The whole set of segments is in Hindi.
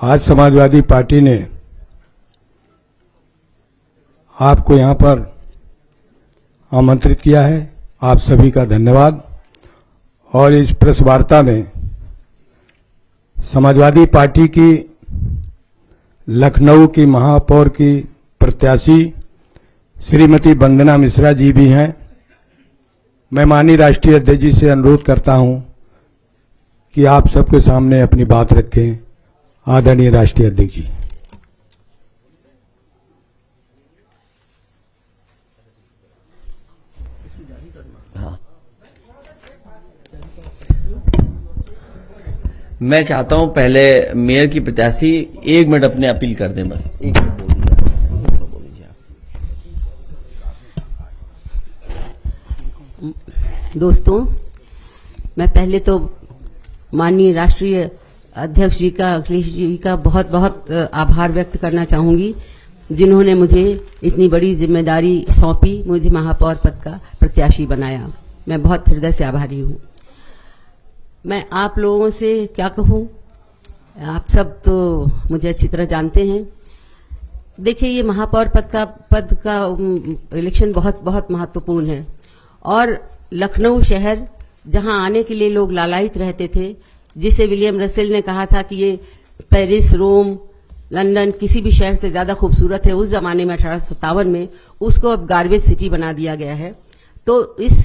आज समाजवादी पार्टी ने आपको यहां पर आमंत्रित किया है। आप सभी का धन्यवाद। और इस प्रेस वार्ता में समाजवादी पार्टी की लखनऊ की महापौर की प्रत्याशी श्रीमती वंदना मिश्रा जी भी हैं। मैं माननीय राष्ट्रीय अध्यक्ष जी से अनुरोध करता हूं कि आप सबके सामने अपनी बात रखें। आदरणीय राष्ट्रीय अध्यक्ष जी। मैं चाहता हूं पहले मेयर की प्रत्याशी 1 मिनट अपने अपील कर दें। बस 1 मिनट बोल दीजिए आप। दोस्तों, मैं पहले तो माननीय राष्ट्रीय अध्यक्ष जी का, अखिलेश जी का बहुत बहुत आभार व्यक्त करना चाहूंगी, जिन्होंने मुझे इतनी बड़ी जिम्मेदारी सौंपी, मुझे महापौर पद का प्रत्याशी बनाया। मैं बहुत हृदय से आभारी हूं। मैं आप लोगों से क्या कहूं, आप सब तो मुझे अच्छी तरह जानते हैं। देखिए, ये महापौर पद का इलेक्शन बहुत बहुत महत्वपूर्ण है और लखनऊ शहर जहां आने के लिए लोग लालायित रहते थे, जिसे विलियम रसेल ने कहा था कि ये पेरिस, रोम, लंदन किसी भी शहर से ज्यादा खूबसूरत है, उस जमाने में 1857 में, उसको अब गार्बेज सिटी बना दिया गया है। तो इस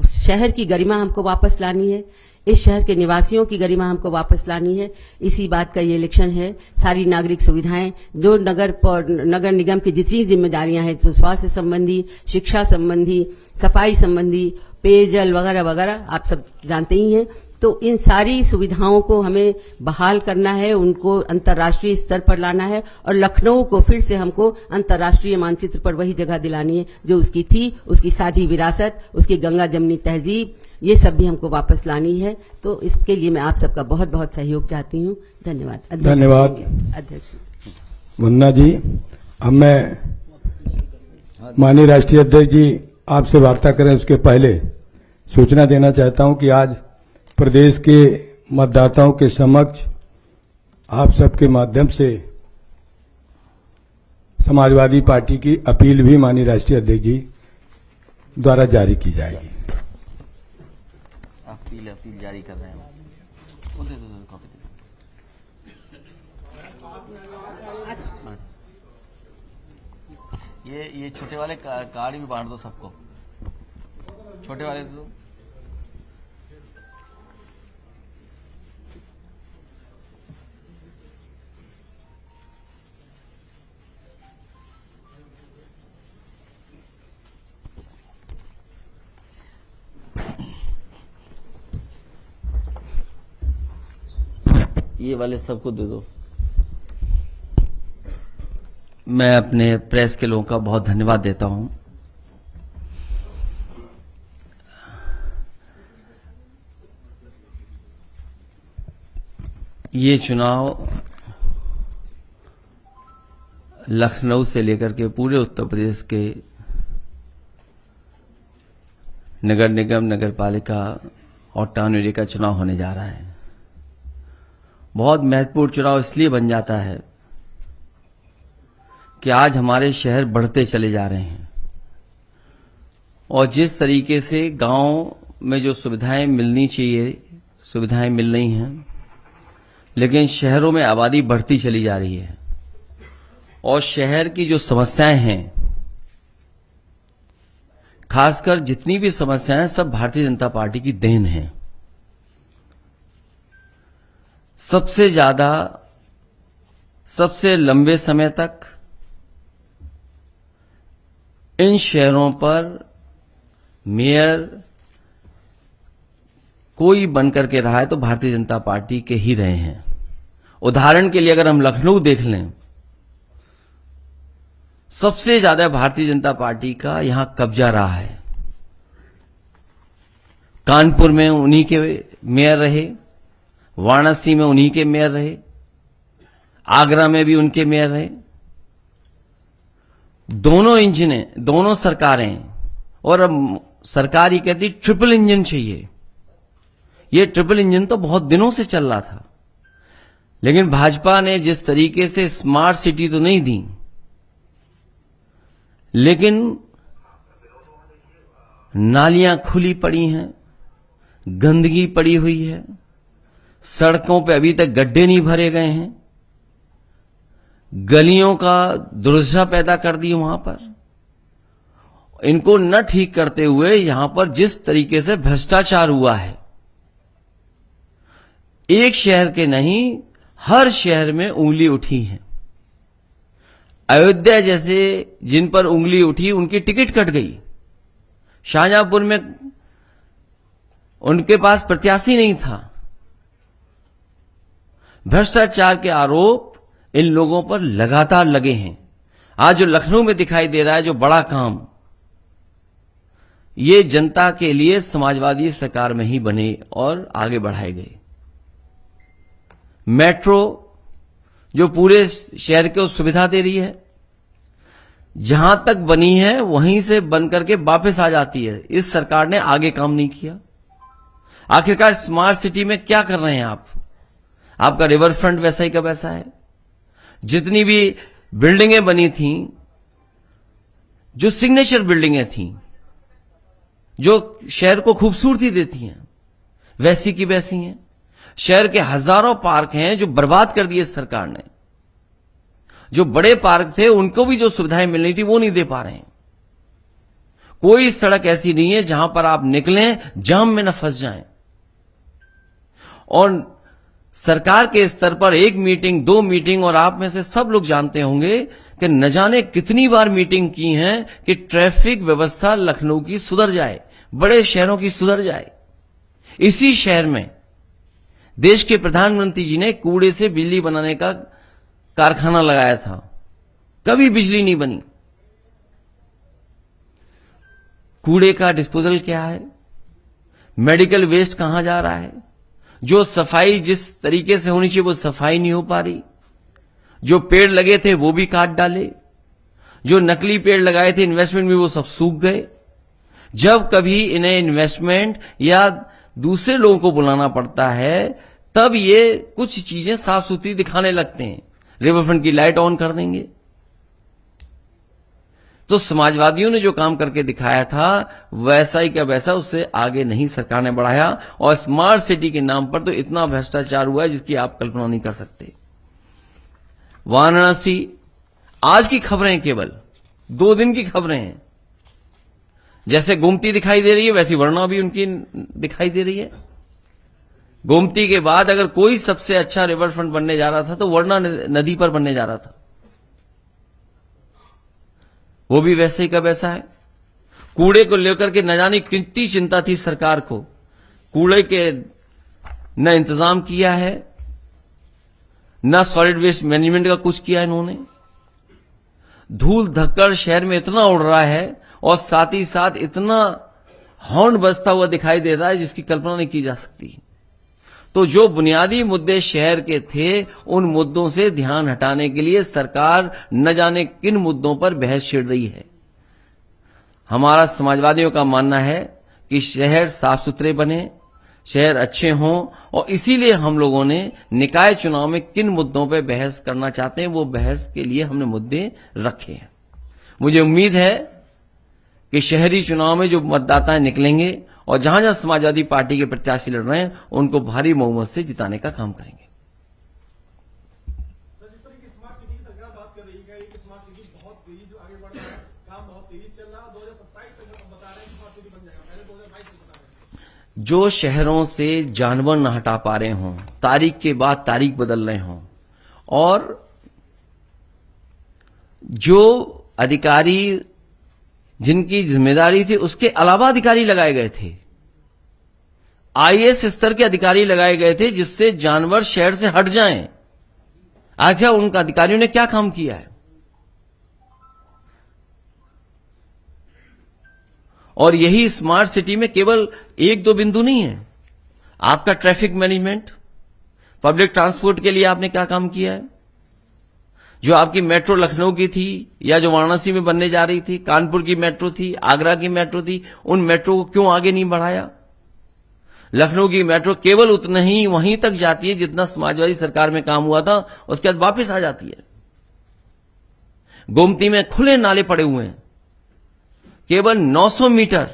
शहर की गरिमा हमको वापस लानी है, इस शहर के निवासियों की गरिमा हमको वापस लानी है। इसी बात का ये इलेक्शन है। सारी नागरिक सुविधाएं जो नगर निगम की जितनी जिम्मेदारियां हैं, तो स्वास्थ्य संबंधी, शिक्षा संबंधी, सफाई संबंधी, पेयजल वगैरह वगैरह, आप सब जानते ही हैं। तो इन सारी सुविधाओं को हमें बहाल करना है, उनको अंतर्राष्ट्रीय स्तर पर लाना है और लखनऊ को फिर से हमको अंतर्राष्ट्रीय मानचित्र पर वही जगह दिलानी है जो उसकी थी, उसकी साझी विरासत, उसकी गंगा जमनी तहजीब, ये सब भी हमको वापस लानी है। तो इसके लिए मैं आप सबका बहुत बहुत सहयोग चाहती हूँ। धन्यवाद। धन्यवाद अध्यक्ष वंदना जी। अब मैं माननीय राष्ट्रीय अध्यक्ष जी आपसे वार्ता करें उसके पहले सूचना देना चाहता हूं कि आज प्रदेश के मतदाताओं के समक्ष आप सबके माध्यम से समाजवादी पार्टी की अपील भी माननीय राष्ट्रीय अध्यक्ष जी द्वारा जारी की जाएगी। अपील जारी कर रहे हैं। ये छोटे वाले कार्ड भी बांट दो सबको, छोटे वाले दो। ये वाले सबको दे दो। मैं अपने प्रेस के लोगों का बहुत धन्यवाद देता हूं। ये चुनाव लखनऊ से लेकर के पूरे उत्तर प्रदेश के नगर निगम, नगर पालिका और टाउन एरिया का चुनाव होने जा रहा है। बहुत महत्वपूर्ण चुनाव इसलिए बन जाता है कि आज हमारे शहर बढ़ते चले जा रहे हैं और जिस तरीके से गांव में जो सुविधाएं मिलनी चाहिए, सुविधाएं मिल रही हैं, लेकिन शहरों में आबादी बढ़ती चली जा रही है और शहर की जो समस्याएं हैं, खासकर जितनी भी समस्याएं, सब भारतीय जनता पार्टी की देन है। सबसे ज्यादा, सबसे लंबे समय तक इन शहरों पर मेयर कोई बनकर के रहा है तो भारतीय जनता पार्टी के ही रहे हैं। उदाहरण के लिए अगर हम लखनऊ देख लें, सबसे ज्यादा भारतीय जनता पार्टी का यहां कब्जा रहा है। कानपुर में उन्हीं के मेयर रहे, वाराणसी में उन्हीं के मेयर रहे, आगरा में भी उनके मेयर रहे। दोनों इंजनें, दोनों सरकारें, और अब सरकार ये कहती ट्रिपल इंजन चाहिए। ये ट्रिपल इंजन तो बहुत दिनों से चल रहा था, लेकिन भाजपा ने जिस तरीके से स्मार्ट सिटी तो नहीं दी, लेकिन नालियां खुली पड़ी हैं, गंदगी पड़ी हुई है, सड़कों पे अभी तक गड्ढे नहीं भरे गए हैं, गलियों का दुर्दशा पैदा कर दी वहां पर। इनको न ठीक करते हुए यहां पर जिस तरीके से भ्रष्टाचार हुआ है, एक शहर के नहीं हर शहर में उंगली उठी है। अयोध्या जैसे जिन पर उंगली उठी उनकी टिकट कट गई। शाहजहांपुर में उनके पास प्रत्याशी नहीं था। भ्रष्टाचार के आरोप इन लोगों पर लगातार लगे हैं। आज जो लखनऊ में दिखाई दे रहा है जो बड़ा काम, ये जनता के लिए समाजवादी सरकार में ही बने और आगे बढ़ाए गए। मेट्रो जो पूरे शहर को सुविधा दे रही है, जहां तक बनी है वहीं से बन करके वापस आ जाती है। इस सरकार ने आगे काम नहीं किया। आखिरकार स्मार्ट सिटी में क्या कर रहे हैं आप? आपका रिवर फ्रंट वैसा ही का वैसा है। जितनी भी बिल्डिंगें बनी थीं, जो सिग्नेचर बिल्डिंगें थीं, जो शहर को खूबसूरती देती हैं, वैसी की वैसी हैं। शहर के हजारों पार्क हैं जो बर्बाद कर दिए सरकार ने। जो बड़े पार्क थे उनको भी जो सुविधाएं मिलनी थी वो नहीं दे पा रहे हैं। कोई सड़क ऐसी नहीं है जहां पर आप निकलें जाम में न फंस जाएं। और सरकार के स्तर पर एक मीटिंग, दो मीटिंग, और आप में से सब लोग जानते होंगे कि न जाने कितनी बार मीटिंग की है कि ट्रैफिक व्यवस्था लखनऊ की सुधर जाए, बड़े शहरों की सुधर जाए। इसी शहर में देश के प्रधानमंत्री जी ने कूड़े से बिजली बनाने का कारखाना लगाया था, कभी बिजली नहीं बनी। कूड़े का डिस्पोजल क्या है? मेडिकल वेस्ट कहां जा रहा है? जो सफाई जिस तरीके से होनी चाहिए वो सफाई नहीं हो पा रही। जो पेड़ लगे थे वो भी काट डाले। जो नकली पेड़ लगाए थे इन्वेस्टमेंट में, वो सब सूख गए। जब कभी इन्हें इन्वेस्टमेंट या दूसरे लोगों को बुलाना पड़ता है तब ये कुछ चीजें साफ सुथरी दिखाने लगते हैं। रिवरफ्रंट की लाइट ऑन कर देंगे। तो समाजवादियों ने जो काम करके दिखाया था वैसा ही का वैसा, उससे आगे नहीं सरकार ने बढ़ाया। और स्मार्ट सिटी के नाम पर तो इतना भ्रष्टाचार हुआ है जिसकी आप कल्पना नहीं कर सकते। वाराणसी, आज की खबरें, केवल 2 दिन की खबरें हैं। जैसे गोमती दिखाई दे रही है वैसी वरना भी उनकी दिखाई दे रही है। गोमती के बाद अगर कोई सबसे अच्छा रिवर फ्रंट बनने जा रहा था तो वरना नदी पर बनने जा रहा था, वो भी वैसे ही का वैसा है। कूड़े को लेकर के न जाने कितनी चिंता थी सरकार को, कूड़े के न इंतजाम किया है, न सॉलिड वेस्ट मैनेजमेंट का कुछ किया इन्होंने। धूल धक्कड़ शहर में इतना उड़ रहा है और साथ ही साथ इतना हॉर्न बजता हुआ दिखाई दे रहा है जिसकी कल्पना नहीं की जा सकती। तो जो बुनियादी मुद्दे शहर के थे उन मुद्दों से ध्यान हटाने के लिए सरकार न जाने किन मुद्दों पर बहस छिड़ रही है। हमारा समाजवादियों का मानना है कि शहर साफ सुथरे बने, शहर अच्छे हों, और इसीलिए हम लोगों ने निकाय चुनाव में किन मुद्दों पर बहस करना चाहते हैं वो बहस के लिए हमने मुद्दे रखे हैं। मुझे उम्मीद है कि शहरी चुनाव में जो मतदाता निकलेंगे और जहां जहां समाजवादी पार्टी के प्रत्याशी लड़ रहे हैं उनको भारी बहुमत से जिताने का काम करेंगे। जिस तरह की स्मार्ट सिटी की सरकार बात कर रही है कि स्मार्ट सिटी बहुत तेज आगे बढ़ रहा है, काम बहुत तेज चल रहा है, 2027 तक बता रहे हैं स्मार्ट सिटी बन जाएगा, पहले 2022 तक बता रहे हैं। जो शहरों से जानवर न हटा पा रहे हों, तारीख के बाद तारीख बदल रहे हों, और जो अधिकारी जिनकी जिम्मेदारी थी उसके अलावा अधिकारी लगाए गए थे, आईएएस स्तर के अधिकारी लगाए गए थे जिससे जानवर शहर से हट जाएं। आखिर उन अधिकारियों ने क्या काम किया है? और यही स्मार्ट सिटी में केवल 1-2 बिंदु नहीं है। आपका ट्रैफिक मैनेजमेंट, पब्लिक ट्रांसपोर्ट के लिए आपने क्या काम किया है? जो आपकी मेट्रो लखनऊ की थी या जो वाराणसी में बनने जा रही थी, कानपुर की मेट्रो थी, आगरा की मेट्रो थी, उन मेट्रो को क्यों आगे नहीं बढ़ाया? लखनऊ की मेट्रो केवल उतना ही वहीं तक जाती है जितना समाजवादी सरकार में काम हुआ था, उसके बाद वापस आ जाती है। गोमती में खुले नाले पड़े हुए हैं, केवल 900 मीटर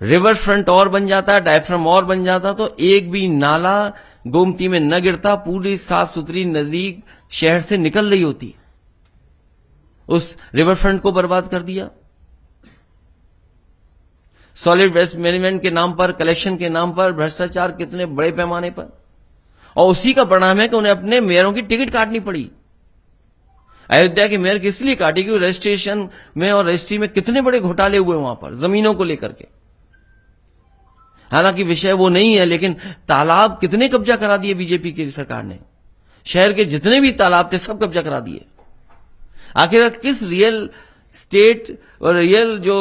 रिवर फ्रंट और बन जाता, डायफ्राम और बन जाता तो एक भी नाला गोमती में न गिरता, पूरी साफ सुथरी नदी शहर से निकल रही होती। उस रिवर फ्रंट को बर्बाद कर दिया। सॉलिड वेस्ट मैनेजमेंट के नाम पर, कलेक्शन के नाम पर भ्रष्टाचार कितने बड़े पैमाने पर, और उसी का परिणाम है कि उन्हें अपने मेयरों की टिकट काटनी पड़ी। अयोध्या के मेयर की इसलिए काटी कि रजिस्ट्रेशन में और रजिस्ट्री में कितने बड़े घोटाले हुए वहां पर जमीनों को लेकर के। हालांकि विषय वो नहीं है, लेकिन तालाब कितने कब्जा करा दिए बीजेपी की सरकार ने। शहर के जितने भी तालाब थे सब कब्जा करा दिए। आखिर किस रियल स्टेट और रियल जो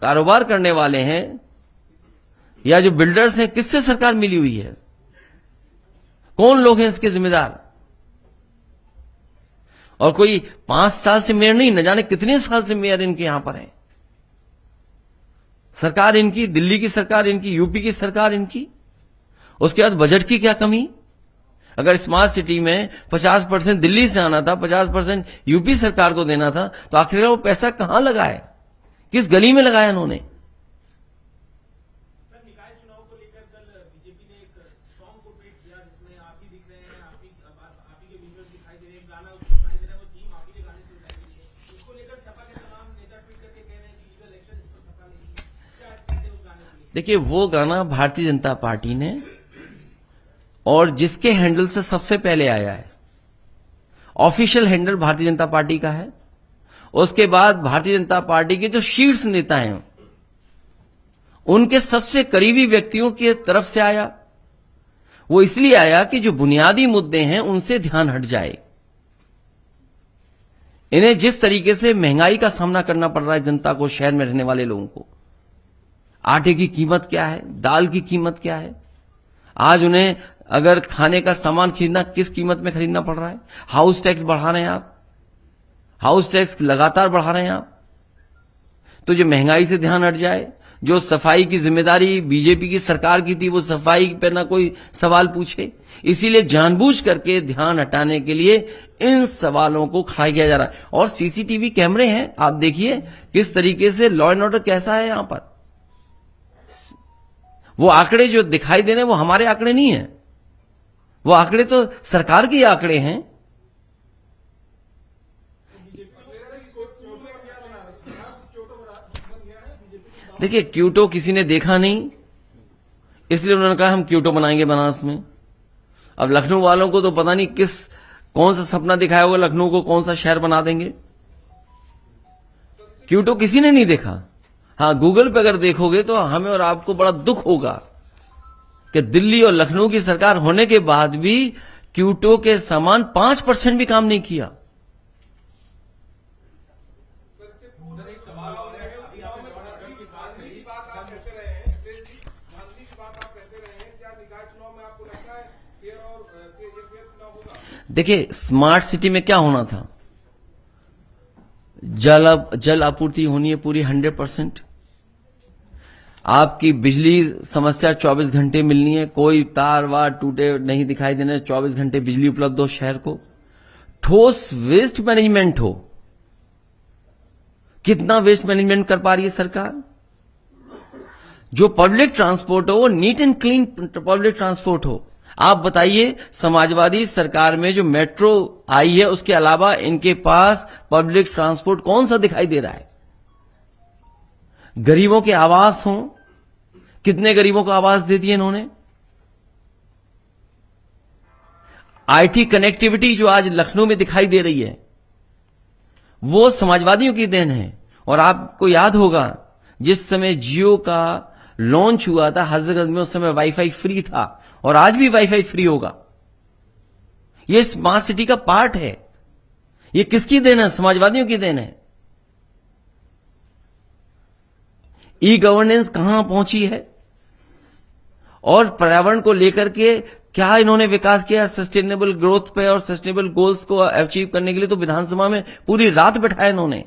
कारोबार करने वाले हैं या जो बिल्डर्स हैं, किससे सरकार मिली हुई है? कौन लोग हैं इसके जिम्मेदार? और कोई 5 साल से मेयर नहीं, न जाने कितने साल से मेयर इनके यहां पर हैं। सरकार इनकी, दिल्ली की सरकार इनकी, यूपी की सरकार इनकी। उसके बाद बजट की क्या कमी? अगर स्मार्ट सिटी में 50% दिल्ली से आना था, 50% यूपी सरकार को देना था, तो आखिर वो पैसा कहां लगाए? किस गली में लगाया उन्होंने? सर, निकाय चुनाव को लेकर कल बीजेपी ने एक सॉन्ग को ट्वीट किया जिसमें आप ही दिख रहे हैं, आप ही के विजुअल्स दिखाई दे रहे हैं, गाना उसको सुनाई दे रहा है, वो थीम आप ही के गाने से उठाई गई है। उसको लेकर सपा के तमाम नेता ट्वीट करके कह रहे हैं कि लीगल एक्शन इस पर सपा नहीं। क्या कहते हैं उस गाने को लेकर? देखिए, वो गाना भारतीय जनता पार्टी ने, और जिसके हैंडल से सबसे पहले आया है, official handle Bharatiya Janata party का है। उसके बाद भारतीय जनता पार्टी के जो शीर्ष नेता हैं उनके सबसे करीबी व्यक्तियों की तरफ से आया। वो इसलिए आया कि जो बुनियादी मुद्दे हैं उनसे ध्यान हट जाए। इन्हें जिस तरीके से महंगाई का सामना करना पड़ रहा है जनता को, शहर में रहने वाले लोगों को, आटे की कीमत क्या है, दाल की कीमत क्या है, आज उन्हें अगर खाने का सामान खरीदना किस कीमत में खरीदना पड़ रहा है, हाउस टैक्स बढ़ा रहे हैं आप, हाउस टैक्स लगातार बढ़ा रहे हैं आप। तो जो महंगाई से ध्यान हट जाए, जो सफाई की जिम्मेदारी बीजेपी की सरकार की थी, वो सफाई पे ना कोई सवाल पूछे, इसीलिए जानबूझ करके ध्यान हटाने के लिए इन सवालों को खड़ा किया जा रहा है। और सीसीटीवी कैमरे हैं, आप देखिए किस तरीके से लॉ एंड ऑर्डर कैसा है यहां पर। वो आंकड़े जो दिखाई दे रहे हैं वो हमारे आंकड़े नहीं है, वो आंकड़े तो सरकार के आंकड़े हैं। देखिए, क्यूटो किसी ने देखा नहीं, इसलिए उन्होंने कहा हम क्यूटो बनाएंगे बनारस में। अब लखनऊ वालों को तो पता नहीं कौन सा सपना दिखाया होगा, लखनऊ को कौन सा शहर बना देंगे। क्यूटो किसी ने नहीं देखा। हाँ, गूगल पे अगर देखोगे तो हमें और आपको बड़ा दुख होगा कि दिल्ली और लखनऊ की सरकार होने के बाद भी क्यूटो के समान 5% भी काम नहीं किया। देखिए, स्मार्ट सिटी में क्या होना था, जल आपूर्ति होनी है पूरी 100%। आपकी बिजली समस्या 24 घंटे मिलनी है, कोई तार वार टूटे नहीं दिखाई देने, 24 घंटे बिजली उपलब्ध हो शहर को। ठोस वेस्ट मैनेजमेंट हो। कितना वेस्ट मैनेजमेंट कर पा रही है सरकार? जो पब्लिक ट्रांसपोर्ट हो वो neat and clean public transport हो। आप बताइए, समाजवादी सरकार में जो मेट्रो आई है उसके अलावा इनके पास पब्लिक ट्रांसपोर्ट कौन सा दिखाई दे रहा है? गरीबों के आवास हों, कितने गरीबों को आवास दे दिए इन्होंने? आईटी कनेक्टिविटी जो आज लखनऊ में दिखाई दे रही है वो समाजवादियों की देन है। और आपको याद होगा जिस समय जियो का लॉन्च हुआ था हजरतगंज में, उस समय वाईफाई फ्री था और आज भी वाईफाई फ्री होगा। ये स्मार्ट सिटी का पार्ट है। ये किसकी देन है? समाजवादियों की देन है। ई गवर्नेंस कहां पहुंची है और पर्यावरण को लेकर के क्या इन्होंने विकास किया? सस्टेनेबल ग्रोथ पे और सस्टेनेबल गोल्स को अचीव करने के लिए तो विधानसभा में पूरी रात बैठाया इन्होंने।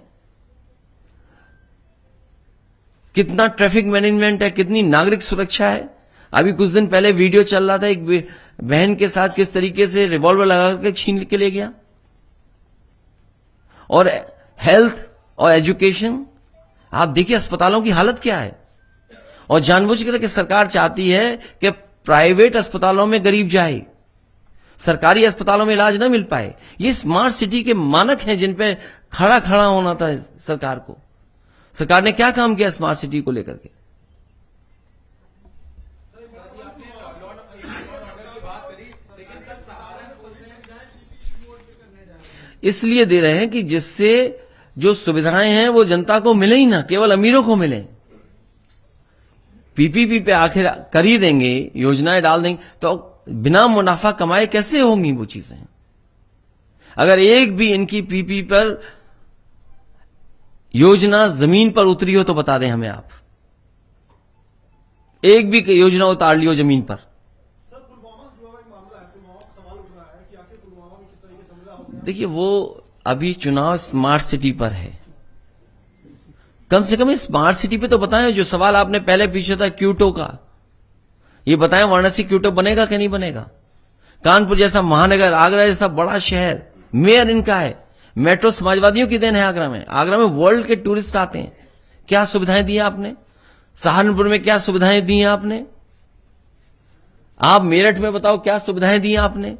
कितना ट्रैफिक मैनेजमेंट है, कितनी नागरिक सुरक्षा है। अभी कुछ दिन पहले वीडियो चल रहा था, एक बहन के साथ किस तरीके से रिवॉल्वर लगा करके छीन के ले गया। और हेल्थ और एजुकेशन, आप देखिए अस्पतालों की हालत क्या है। और जानबूझ कर के सरकार चाहती है कि प्राइवेट अस्पतालों में गरीब जाए, सरकारी अस्पतालों में इलाज न मिल पाए। ये स्मार्ट सिटी के मानक हैं जिन पे खड़ा होना था सरकार को। सरकार ने क्या काम किया स्मार्ट सिटी को लेकर के? इसलिए दे रहे हैं कि जिससे जो सुविधाएं हैं वो जनता को मिले ही ना, केवल अमीरों को मिले। पीपीपी पे आखिर कर ही देंगे, योजनाएं डाल देंगे, तो बिना मुनाफा कमाए कैसे होंगी वो चीजें? अगर एक भी इनकी पीपी पर योजना जमीन पर उतरी हो तो बता दें हमें आप। एक भी योजना उतार ली हो जमीन पर। देखिए, वो अभी चुनाव स्मार्ट सिटी पर है। कम से कम इस स्मार्ट सिटी पे तो बताएं। जो सवाल आपने पहले पूछा था क्यूटो का, ये बताएं वाराणसी क्यूटो बनेगा कि नहीं बनेगा? कानपुर जैसा महानगर, आगरा जैसा बड़ा शहर, मेयर इनका है। मेट्रो समाजवादियों की देन है आगरा में। आगरा में वर्ल्ड के टूरिस्ट आते हैं। क्या सुविधाएं दी आपने? सहारनपुर में क्या सुविधाएं दी हैं आपने? आप मेरठ में बताओ क्या सुविधाएं दी आपने?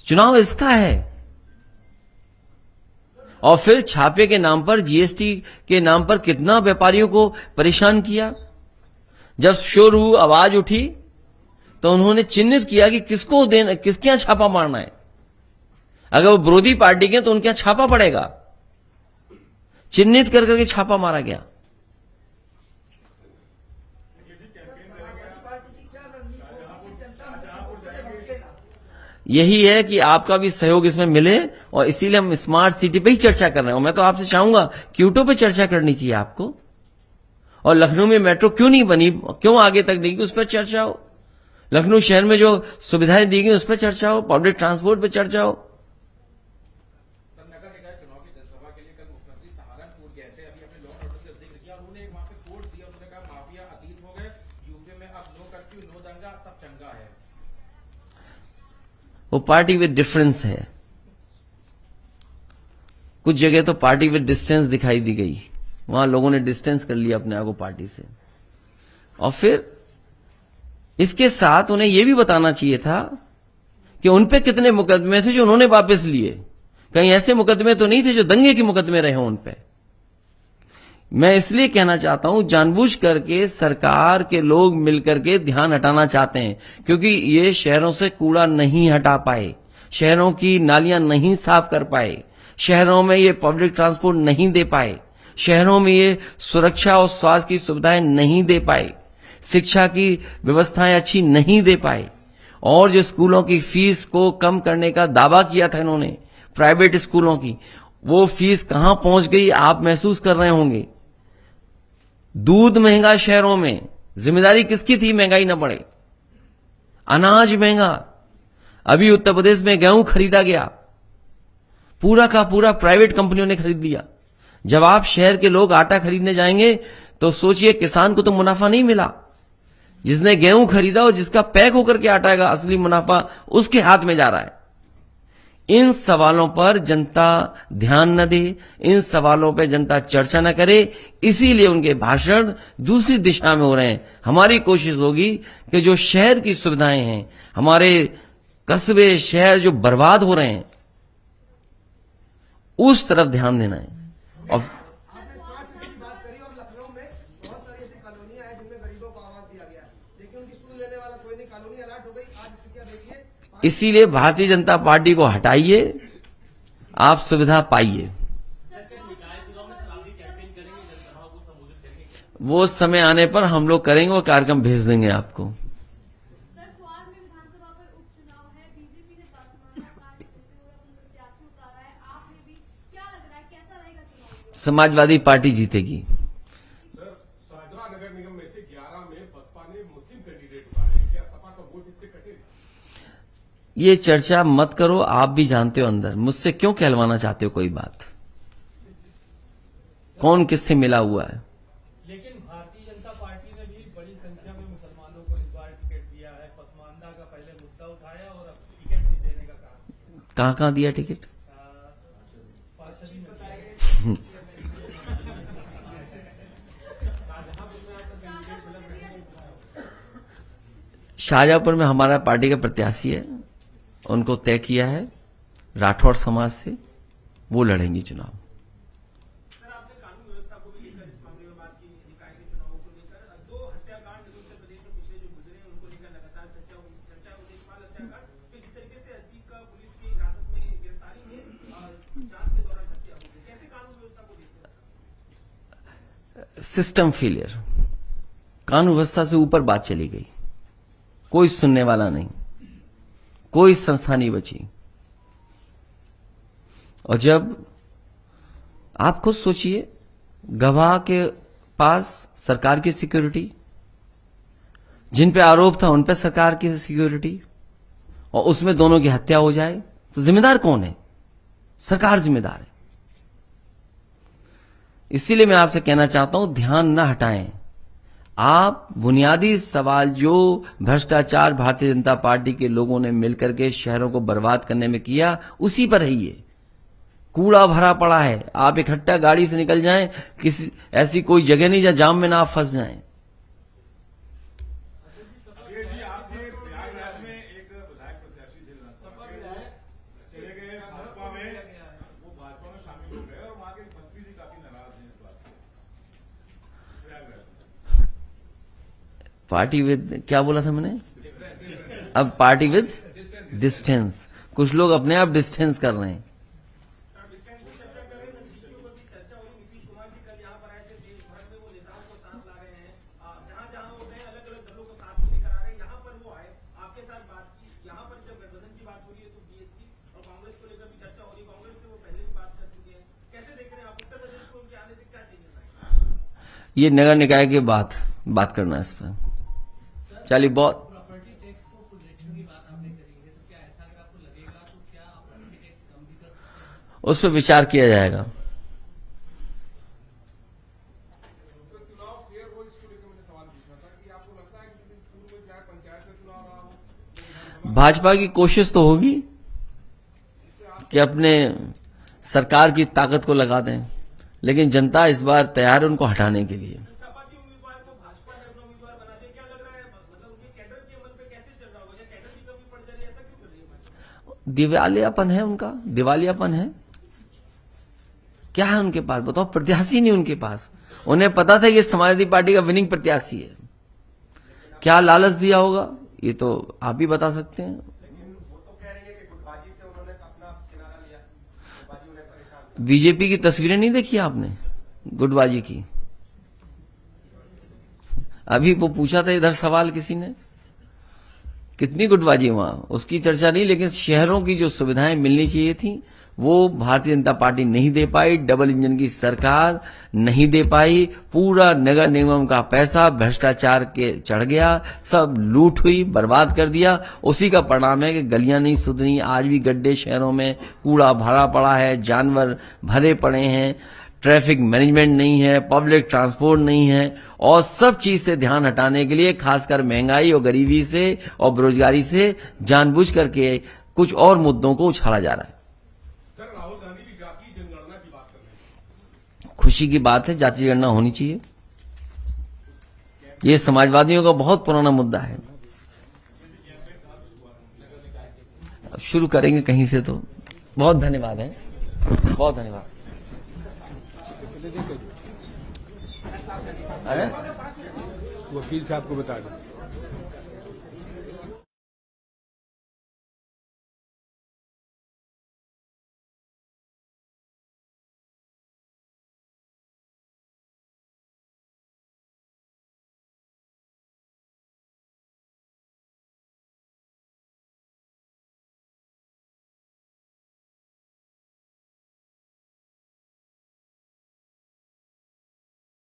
चुनाव इसका है। और फिर छापे के नाम पर, जीएसटी के नाम पर कितना व्यापारियों को परेशान किया। जब शुरू आवाज उठी तो उन्होंने चिन्हित किया कि किसको देना, किसके यहां छापा मारना है। अगर वो विरोधी पार्टी के तो उनके यहां छापा पड़ेगा। चिन्हित कर करके छापा मारा गया। यही है कि आपका भी सहयोग इसमें मिले, और इसीलिए हम स्मार्ट सिटी पे ही चर्चा कर रहे हैं। मैं तो आपसे चाहूंगा क्यूटो पे चर्चा करनी चाहिए आपको। और लखनऊ में मेट्रो क्यों नहीं बनी, क्यों आगे तक नहीं गई, उस पर चर्चा हो। लखनऊ शहर में जो सुविधाएं दी गई उस पर चर्चा हो, पब्लिक ट्रांसपोर्ट पे चर्चा हो। नगर निकाय चुनाव की जनसभा के लिए कल मुख्यमंत्री सहारनपुर गए थे। अभी अपने लॉ एंड ऑर्डर का जिक्र किया, उन्होंने वहां पे कोड दिया। उन्होंने कहा माफिया अतीत हो गए, यूपी में अब नो कर्फ्यू, नो दंगा, सब चंगा है। वो पार्टी विद डिफरेंस है। कुछ जगह तो पार्टी विद डिस्टेंस दिखाई दी गई, वहां लोगों ने डिस्टेंस कर लिया अपने आप को पार्टी से। और फिर इसके साथ उन्हें यह भी बताना चाहिए था कि उन पे कितने मुकदमे थे जो उन्होंने वापस लिए। कहीं ऐसे मुकदमे तो नहीं थे जो दंगे के मुकदमे रहे हों उन पे। मैं इसलिए कहना चाहता हूं, जानबूझ करके सरकार के लोग मिलकर के ध्यान हटाना चाहते हैं, क्योंकि ये शहरों से कूड़ा नहीं हटा पाए, शहरों की नालियां नहीं साफ कर पाए, शहरों में ये पब्लिक ट्रांसपोर्ट नहीं दे पाए, शहरों में ये सुरक्षा और स्वास्थ्य की सुविधाएं नहीं दे पाए, शिक्षा की व्यवस्थाएं अच्छी नहीं दे पाए। और जो स्कूलों की फीस को कम करने का दावा किया था इन्होंने, प्राइवेट स्कूलों की, वो फीस कहां पहुंच गई आप महसूस कर रहे होंगे। दूध महंगा शहरों में, जिम्मेदारी किसकी थी महंगाई न बढ़े? अनाज महंगा। अभी उत्तर प्रदेश में गेहूं खरीदा गया, पूरा का पूरा प्राइवेट कंपनियों ने खरीद लिया। जब आप शहर के लोग आटा खरीदने जाएंगे तो सोचिए किसान को तो मुनाफा नहीं मिला। जिसने गेहूं खरीदा और जिसका पैक होकर के आटा आएगा, असली मुनाफा उसके हाथ में जा रहा है। इन सवालों पर जनता ध्यान न दे, इन सवालों पर जनता चर्चा न करे, इसीलिए उनके भाषण दूसरी दिशा में हो रहे हैं। हमारी कोशिश होगी कि जो शहर की सुविधाएं हैं, हमारे कस्बे शहर जो बर्बाद हो रहे हैं, उस तरफ ध्यान देना है। और इसीलिए भारतीय जनता पार्टी को हटाइए, आप सुविधा पाइए। वो समय आने पर हम लोग करेंगे, वो कार्यक्रम भेज देंगे आपको। सर, स्वार में विधानसभा पर उपचुनाव है, बीजेपी ने प्रत्याशी उतारा है, आपने भी, क्या लग रहा है कैसा रहेगा चुनाव? समाजवादी पार्टी जीतेगी। शाहजहां नगर निगम में से 11 में बसपा ने मुस्लिम कैंडिडेट उतारे हैं। क्या सपा का वोट इससे कटेगा? ये चर्चा मत करो, आप भी जानते हो अंदर। मुझसे क्यों कहलवाना चाहते हो कोई बात? कौन किससे मिला हुआ है। लेकिन भारतीय जनता पार्टी ने भी बड़ी संख्या में मुसलमानों को इस बार टिकट दिया है। पसमानदा का पहले मुद्दा उठाया और अब टिकट भी देने का काम। कहाँ कहाँ दिया टिकट? पार्षद ही शाहजहांपुर में हमारा पार्टी का प्रत्याशी है, उनको तय किया है राठौड़ समाज से, वो लड़ेंगी चुनाव। सर, आपने कानून व्यवस्था को भी लेकर इस मामले में बात की, निकाय के चुनावों को लेकर। 2 हत्याकांड उत्तर प्रदेश में पिछले जो गुजरे हैं उनको लेकर लगातार चर्चा है। उद्देश्यपाल हत्याकांड फिर जिस तरीके से अतीक का पुलिस की हिरासत में गिरफ्तारी है और जांच के दौरान हत्या हो गई, कैसे कानून व्यवस्था को देखते हैं? सिस्टम फेलियर, कानून व्यवस्था से ऊपर बात चली गई, कोई सुनने वाला नहीं, कोई संस्था नहीं बची। और जब आप खुद सोचिए, गवाह के पास सरकार की सिक्योरिटी, जिन पे आरोप था उन पे सरकार की सिक्योरिटी, और उसमें दोनों की हत्या हो जाए तो जिम्मेदार कौन है? सरकार जिम्मेदार है। इसीलिए मैं आपसे कहना चाहता हूं, ध्यान न हटाएं। आप बुनियादी सवाल जो भ्रष्टाचार भारतीय जनता पार्टी के लोगों ने मिलकर के शहरों को बर्बाद करने में किया, उसी पर रहिए। कूड़ा भरा पड़ा है, आप इकट्ठा गाड़ी से निकल जाएं, किसी ऐसी कोई जगह नहीं जहां जाम में ना आप फंस जाएं। आपने प्रयागराज में एक विधायक प्रत्याशी थे, चले गए भाजपा में, वो भाजपा में शामिल हो गए और वहां के मंत्री जी काफी नाराज हैं इस बात से। प्रयागराज पार्टी विद, क्या बोला था मैंने? अब पार्टी विद डिस्टेंस, कुछ लोग अपने आप डिस्टेंस कर रहे हैं। ये नगर निकाय की बात करना है इस पर। चलिए, बहुत प्रॉपर्टी टैक्स को प्रोजेक्शन की बात आपने करी है, तो क्या ऐसा अगर आपको लगेगा तो क्या आप प्रॉपर्टी टैक्स कम भी कर सकते हैं? उस पर विचार किया जाएगा। तो चुनाव फेयर हो, इसको लेकर मैंने सवाल पूछना था कि आपको लगता है कि पूर्व में चाहे पंचायत का चुनाव रहा हो, भाजपा की कोशिश तो होगी कि अपने सरकार की ताकत को लगा दें, लेकिन जनता इस बार तैयार है उनको हटाने के लिए। सपा के उम्मीदवार को भाजपा ने अपना उम्मीदवार बना दिया, क्या लग रहा है? मतलब उनके कैडर के मन पे कैसे चल रहा होगा? या कैडर की कमी पड़ जा रही है, ऐसा क्यों कर रही है भाजपा? दिवालियापन है उनका, दिवालियापन है। क्या है उनके पास बताओ? प्रत्याशी नहीं उनके पास। उन्हें पता था कि समाजवादी पार्टी का विनिंग प्रत्याशी है। क्या लालच दिया होगा ये तो आप ही बता सकते हैं। बीजेपी की तस्वीरें नहीं देखी आपने गुटबाजी की? अभी वो पूछा था इधर सवाल किसी ने, कितनी गुटबाजी वहां, उसकी चर्चा नहीं, लेकिन शहरों की जो सुविधाएं मिलनी चाहिए थी वो भारतीय जनता पार्टी नहीं दे पाई। डबल इंजन की सरकार नहीं दे पाई। पूरा नगर निगम का पैसा भ्रष्टाचार के चढ़ गया, सब लूट हुई, बर्बाद कर दिया। उसी का परिणाम है कि गलियां नहीं सुधरी, आज भी गड्ढे शहरों में, कूड़ा भरा पड़ा है, जानवर भरे पड़े हैं, ट्रैफिक मैनेजमेंट नहीं है, पब्लिक ट्रांसपोर्ट नहीं है, और सब चीज से ध्यान हटाने के लिए, खासकर महंगाई और गरीबी से और बेरोजगारी से जानबूझ करके कुछ और मुद्दों को उछाला जा रहा है। सर, राहुल गांधी भी जातीय जनगणना की बात कर रहे हैं। खुशी की बात है, जातीय जनगणना होनी चाहिए। ये समाजवादियों का बहुत पुराना मुद्दा है। अब शुरू करेंगे कहीं से तो। बहुत धन्यवाद है, बहुत धन्यवाद। वकील साहब को बता दो।